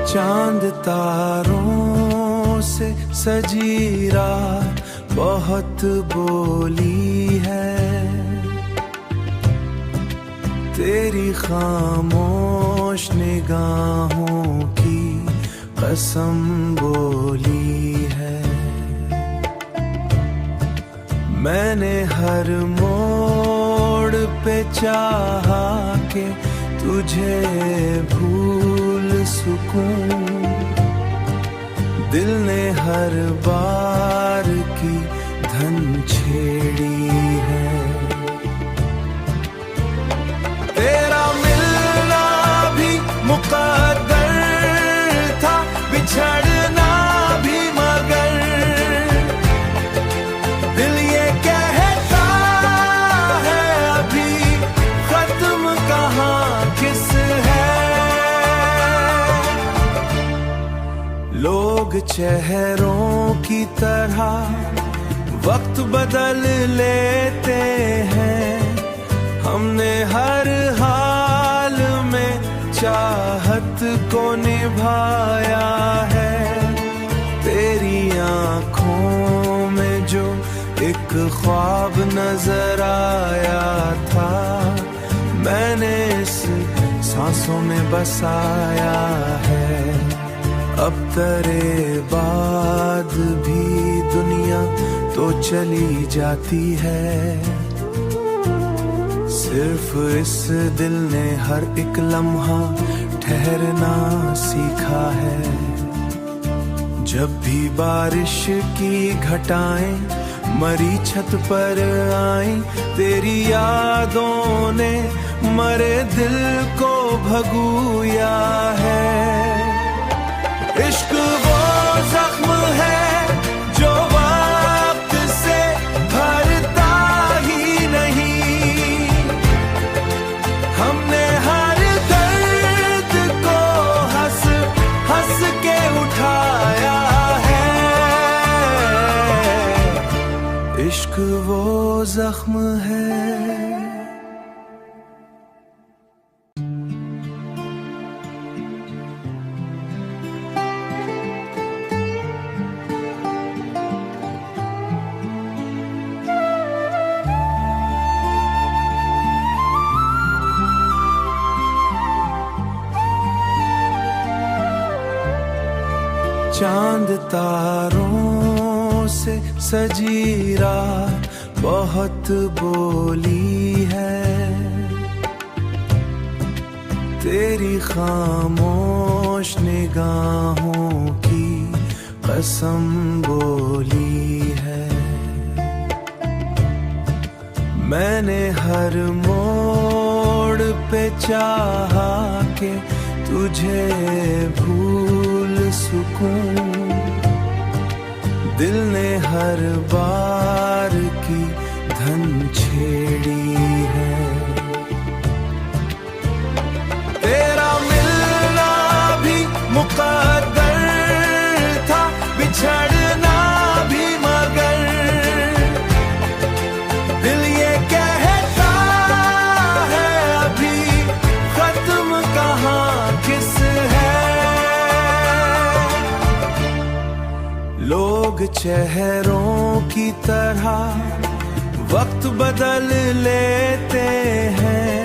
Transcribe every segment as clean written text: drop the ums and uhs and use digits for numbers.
चांद तारों से सजी रात बहुत बोली है, तेरी खामोश निगाहों की कसम बोली है। मैंने हर मोड़ पे चाहा के तुझे भूल सकूं, दिल ने हर बार की धन छेड़ी है। तेरा मिलना भी मुकद्दर था, बिछड़ना भी, मगर दिल ये कहता है अभी खत्म कहाँ किस है। लोग चेहरों की तरह वक्त बदल लेते हैं, हमने हर हाल में चाहत को निभाया है। तेरी आँखों में जो एक ख्वाब नजर आया था, मैंने इस सांसों में बसाया है। अब तेरे बाद भी दुनिया तो चली जाती है, सिर्फ इस दिल ने हर एक लम्हा ठहरना सीखा है। जब भी बारिश की घटाएं मरी छत पर आईं, तेरी यादों ने मरे दिल को भगोया है। इश्क वो जख्म है जो वक्त से भरता ही नहीं, हमने हर दर्द को हंस हंस के उठाया है। इश्क वो जख्म है। चांद तारों से सजी रात बहुत बोली है, तेरी खामोश निगाहों की कसम बोली है। मैंने हर मोड़ पे चाहा के तुझे भूल सकूं, दिल ने हर बार की धन छेड़ी है। तेरा मिलना भी मुकद्दर था, बिछड़ना भी, मगर दिल ये कहता है अभी खत्म कहाँ किस है। लोग चेहरों की तरह वक्त बदल लेते हैं,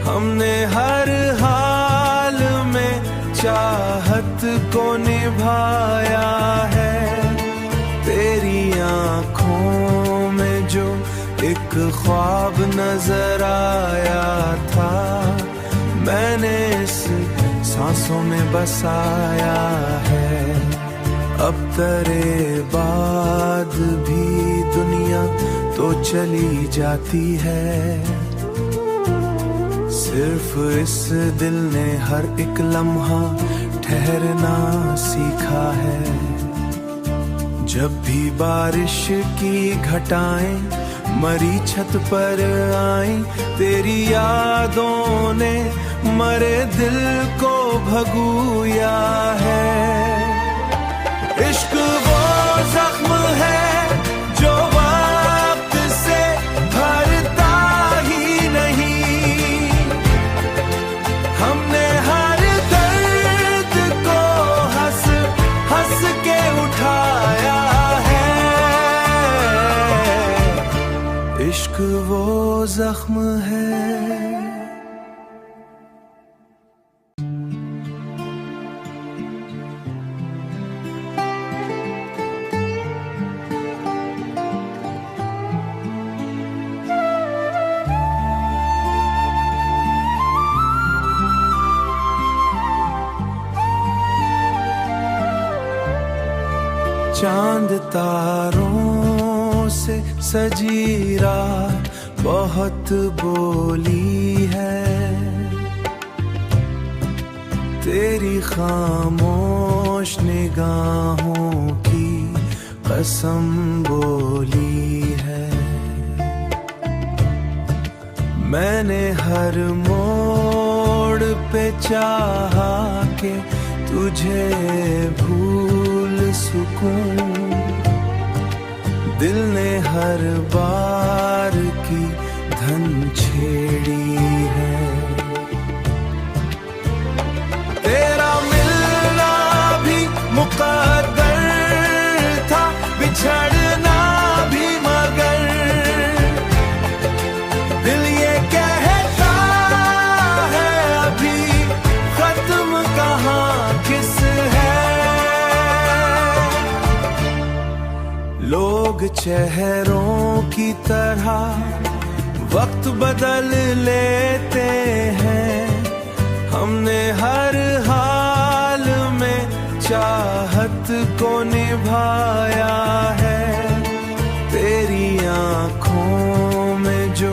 हमने हर हाल में चाहत को निभाया है। तेरी आँखों में जो एक ख्वाब नजर आया था, मैंने इस सांसों में बसाया है। अब तेरे बाद भी दुनिया तो चली जाती है, सिर्फ इस दिल ने हर एक लम्हा ठहरना सीखा है। जब भी बारिश की घटाएं मरी छत पर आईं, तेरी यादों ने मरे दिल को भगोया है। इश्क वो जख्म है जो वक्त से भरता ही नहीं, हमने हर दर्द को चांद तारों से सजी रात बहुत बोली है, तेरी खामोश निगाहों की कसम बोली है। मैंने हर मोड़ पे चाहा के तुझे भूल सकूं, दिल ने हर बार की धन छेड़ी है। तेरा मिलना भी मुकद्दर था, बिछड़ना भी, मगर दिल ये कहता है अभी खत्म कहाँ किस है। लोग चेहरों की तरह वक्त बदल लेते हैं, हमने हर हाल में चाहत को निभाया है। तेरी आँखों में जो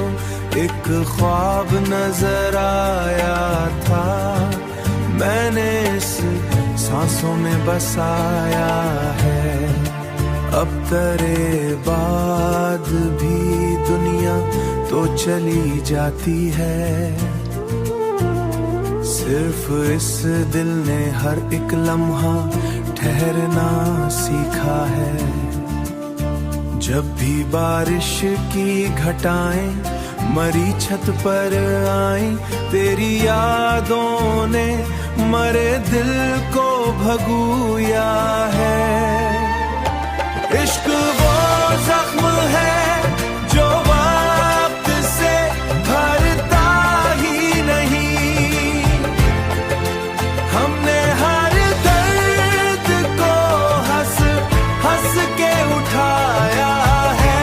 एक ख्वाब नजर आया था, मैंने इस सांसों में बसाया है। अब तेरे बाद भी दुनिया तो चली जाती है, सिर्फ इस दिल ने हर एक लम्हा ठहरना सीखा है। जब भी बारिश की घटाएं मरी छत पर आईं, तेरी यादों ने मरे दिल को भगोया है। इश्क वो जख्म है जो वक्त से भरता ही नहीं, हमने हर दर्द को हंस हंस के उठाया है।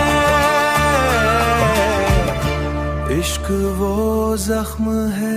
इश्क वो जख्म है